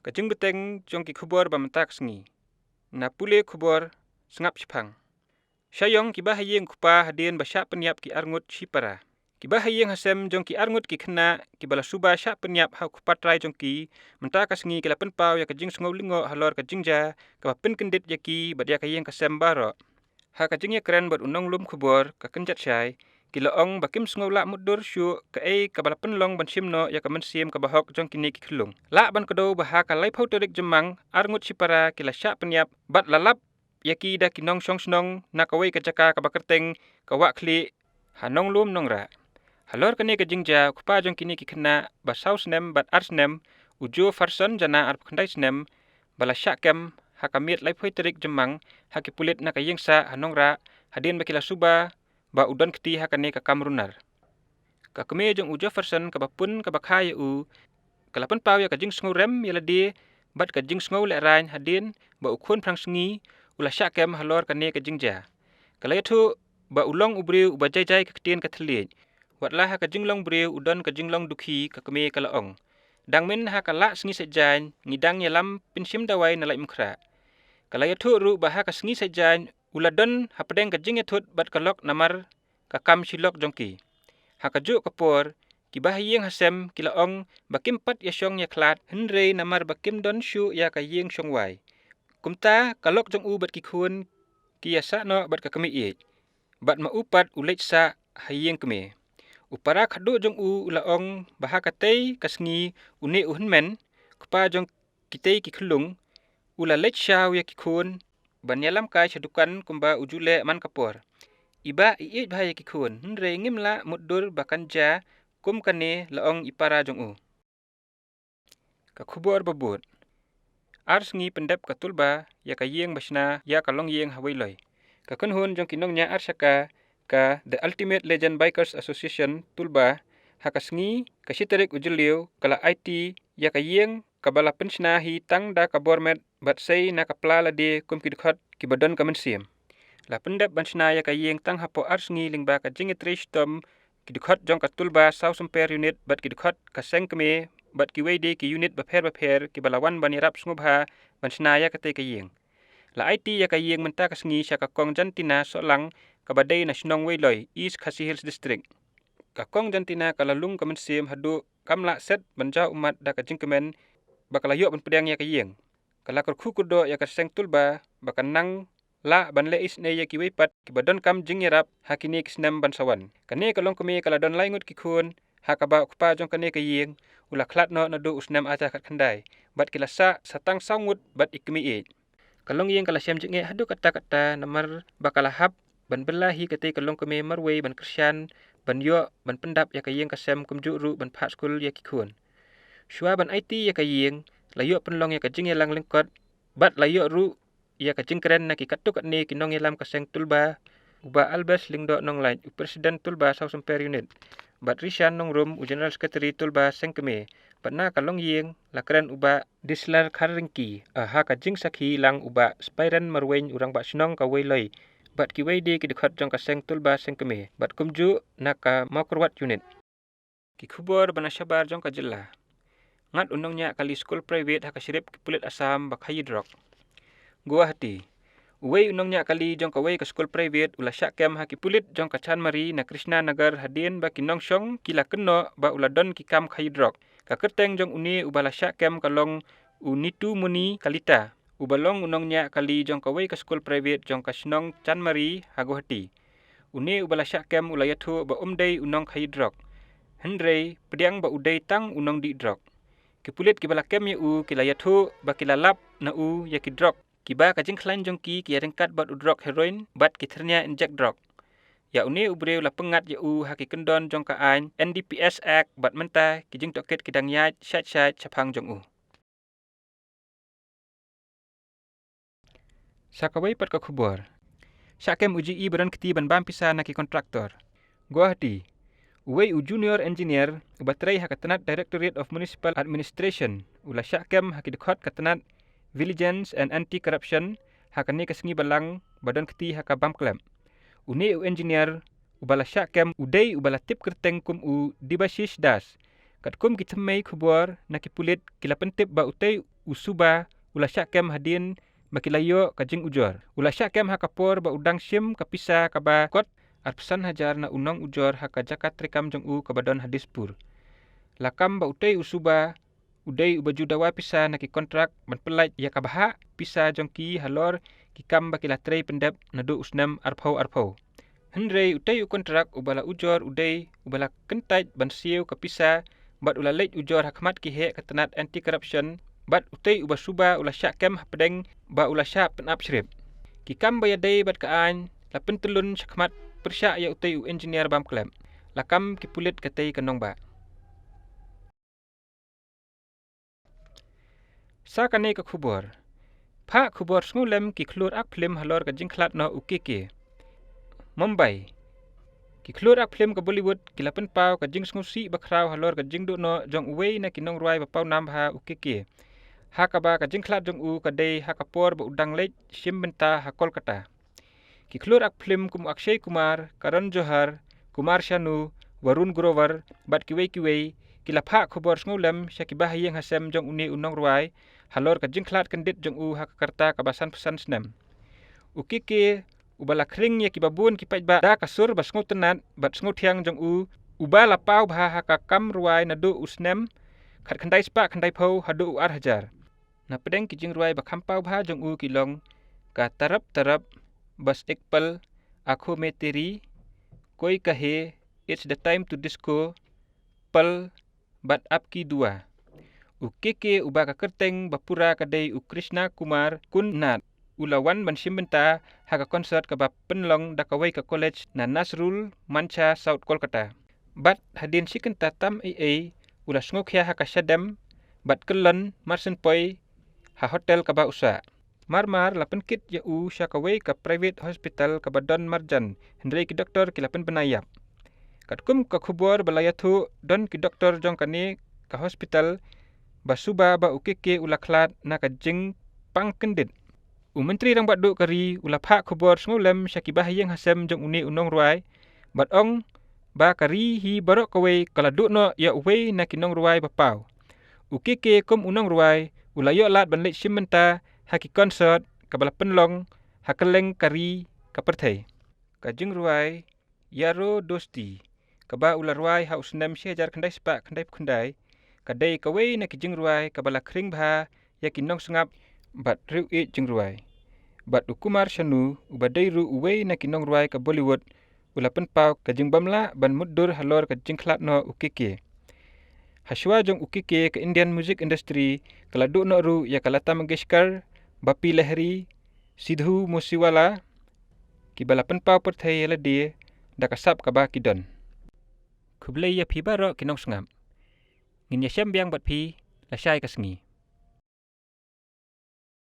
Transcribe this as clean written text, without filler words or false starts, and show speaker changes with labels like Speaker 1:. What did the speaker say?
Speaker 1: Kajing beteng jong ki khubor ba mentak sengi. Na pule khubor sengap sipang. Syayong ki bahayeng kupa hadien ba syak penyap ki arngut sipara. Ki bahayeng hasem jong ki arngut ki kena ki bala suba syak penyap ha kupatrai jong ki mentak sengi ki lapen pau ya kajing sengau lingo halor kajing ja ka pen kendit ya ki ba dia kayeng kasem baro. Ha kajing ya keren bat unong lum khubor ka kenjat syai ki laong bakim sengau la mudur syu ka ka bala penlong ban simno ya ka mensim ka bahok jong kini ki kelung. La ban kedo bah ka lai pau terik jemang arngut sipara ki la syak penyap bat lalap ya ki da kinong song snong na kawai ka jaka ka bakerteng ka wak kli hanong lum nong ra. Halor kene kajing ja kupa jong kini ki kena ba saus nem bat ars nem ujo farson jana arp khandai snem bala syak kem ha kamiet lai pau terik jemang ha ki pulit na ka yengsa hanong ra hadin bakila suba ba udon keti ha kane ka kamrunar. Ka keme jong ujo farson ka bapun ka bakhaya kalapan pau ya kajing sengau rem ya ladi bat kajing sengau le rain hadin ba ukhun prang sengi ula syak kem halor kane kajing ja. Kala itu ba ulong ubriu uba jai ka ketien ka theliej. Watlah ha kajing long briu udon kajing long dukhi ka keme kalaong. Dang min ha kala sengi sejain ngidang ya lam pinsim dawai na lai mukra. Kala itu ru ba ha ka sengi sejain uladon ha pedeng kajing etut bat kalok namar ka kam silok jongki. Ha kajuk kapor ki bahayeng hasem ki laong bakim pat ya syong ya klat henre namar bakim don syu ya ka yeng syong wai. Kumta kalok jong u bat ki khun ki ya sa no bat ka kemi i. Bat ma upat ulej sa hayeng keme. Upara khadu jong u laong bah ka tei kasngi une uhenmen kupa jong kitei ki khulung ula lej syau ya ki khun ban yalam kai sedukan kumba ujule man kapor. Iba iit bahaya ki khun henre ngimla mudur bakan ja kum kane laong ipara jong u. Ka khubor babut. Ars ngi pendap ka tulba ya ka yeng basna ya ka long yeng hawailoi. Ka kunhun jong kinong nya arsaka ka The Ultimate Legend Bikers Association tulba ha ka sengi ka siterik ujulio kala IT ya ka yeng ka bala pensna hi tang da ka bormet bat sei na ka plala de kum ki dikhat ki badon ka mensim. La pendap bansna ya ka yeng tang hapo ars ngi lingba ka jingitrish tom ki dikhat jong ka tulba sau semper unit bat ki dikhat ka sengkeme bat ki weide ki unit baper ki balawan ban yarap sngubha bansna ya ka te ka yeng. La IT ya ka yeng menta ka sengi sya ka kong jantina solang ka badai na snong weiloi East Khasi Hills District. Ka kong jantina ka lalung ka mensim hadu kamla set banja umat da ka jingkemen bakala yok ban pedang ya ka yeng. Kala kurku kudo ya ka seng tulba bakan nang la ban le is ne ya ki weipat ki badon kam jing yarap hakini kisnem ban sawan. Kane kalong keme kala don laingut ki khun ha ka ba kupa jong kane ka yeng ula khlat no na do usnem aja kat khandai bat kila sa satang sangut bat ikmi e. Kalong yeng kala syam jinge hadu kata-kata namar bakala hap ban belahi kate kalong keme marwei ban krisyan ban yo ban pendap ya ka yeng kasem kumju ru ban phat skul ya ki khun. Shua ban IT ya ka yeng layo penlong ya ka jing lang lengkot bat layo ru ya ka jing keren na ki katuk ne kinong yelam kaseng tulba uba albas lingdo nong lain presiden tulba sau semper unit bat rishan nong rum general secretary tulba sengkeme bat na kalong yeng la keren uba dislar kharingki ha ka jing sakhi lang uba spiran marwen urang ba snong ka weiloi bat ki weide ki dikhat jong kaseng tulba sengkeme bat kumju na ka makurwat unit. Ki khubor bana syabar jong ka jela. Ngat unongnya kali school private ha ka sirip ki pulit asam bak hayidrok. Guwahati. Uwei unongnya kali jong kawai ka school private ula syak kem ha ki pulit jong ka Chan Mari na Krishna Nagar hadin ba kinong syong kila keno ba ula don ki kam khayidrok. Ka kerteng jong uni ubala syak kem kalong unitu muni kalita. Ubalong unongnya kali jong kawai ka school private jong ka snong Chan Mari ha Guwahati. Uni ubala syak kem ula yathu ba umdai unong khayidrok. Hendrei pediang ba udai tang unong di drok. Kipulit kibala kem ya u kila yathu ba kila lap na u ya ki drok. Kiba kajing klain jong ki ringkat bat udrok heroin bat kithernya injek drok. Ya uni ubreu la pengat ya u haki kendon jong ka ain NDPS Act bat menta kijing toket kidang yat syat chapang jong u. Sakawai pat ka khubor. Syakem uji i badan keti ban bam pisa na ki kontraktor. Guwahati. Uwei u junior engineer ubatrai hakatanat Directorate of Municipal Administration ula syakem haki dekhot katanat Vigilance and Anti-Corruption hakani kasengi balang badan keti haka bam klem. Uni u engineer ubala syakem udai ubala tip kerteng kum u dibashish das. Kat kum ki themmei khubor na ki pulit kila pentip ba utai usuba ulah syakem hadin bakilayo kajing ujor. Ulah syakem hakapor ba udang sim kapisa kaba kot arpesan hajar na unang ujor haka jakat rekam jong u kabadon hadis pur. Lakam ba utay usuba uday ubajudawa pisa na ki kontrak ban pelaj ya kabaha pisa jong ki halor kikam bakilatrei pendep nadu usnam arpau. Henrei utay u kontrak ubala ujor uday ubala kentaj ban siu kapisa bat ula lej ujor hakmat ki he katanat anti corruption bat utay uba suba ula syakem hapedeng ba ula syak penap syrip. Kikam bayaday bat kaan la pentelun syakmat persyak ya utay u engineer bam klem. Lakam ki pulit katay kanong ba. Sa kanay ka khubor. Pak khubor ngulem ki klur ak film halor ka jingklat no ukeke. Mumbai. Ki klur ak film ka Bollywood kilapen pau ka jing ngusi bakraw halor ka jing do no jong uwei na kinong ruai ba pau nam ha ukeke. Hakaba ka jingklat jong u ka day hakapor ba udang lej sim benta ha Kolkata. Ki klur ak film kum Akshay Kumar, Karan Johar, Kumar Sanu, Warun Grover bat kiwei kilapha khubor ngulem syakibah yang hasem jong uni unong ruai halor ka jingklat kendit jong u hakakarta kabasan pesan snem. Ukeke ubala kring ya kibabun kipaj ba da kasur ba sngut tenat bat sngut hiang jong u ubala pau bah haka kam ruai nadu usnem khat khandai spa khandai phau hadu u ar hajar. Na pedeng ki jing ruai ba khampau bah jong u kilong ka tarap bas ekpal akho me teri koi kahe it's the time to disco pal bat apki dua. Ukeke uba ka kerteng bapura kadai u Krishna Kumar kun nat ulawan ban simbenta haka konsert ka ba penlong da kawai ka college na Nasrul Mancha South Kolkata. Bat hadin siken tatam ula sngokya haka syadam bat kelon marsen poi ha hotel ka ba usa. Marmar lapen kit ya u syakawai ka private hospital ka badon marjan hendrei ki doktor ki lapen benayap. Katkum ka khubor balayathu don ki doktor jong kane ka hospital basuba ba ukeke ula klat na ka jing pang kendit. Menteri rang bat duk kari ula phak khubor ngulem syakibah yang hasem jong uni unong ruai bat ong ba kari hi barok kawai kala duk no ya uwei na kinong ruai bapau. Ukeke kum unong ruai ula yo lat ban lej simenta haki konsert kabala penlong hakeleng kari kaperthai. Ka jing ruai yaro dosti kaba ula ruai ha usnem syajar khandai spa khandai khandai kadai kawai na ki jing ruai kabala kring bha ya kinong sengap bat riu e jing ruai. Bat Kumar Sanu ubadai ru uwei na kinong ruai ka Bollywood ula penpau ka jing bamla ban muddur halor ka jing klat no ukeke. Haswa jong ukeke ka Indian music industry kala duk no ru ya Lata Mangeshkar, Bapi Lahiri, Sidhu Musiwala ki bala penpau perthai la dia da kasap ka ba kidon. Kublai ya phi baro kinong sengap. Ngin ya syam biang bat phi la syai ka sengi.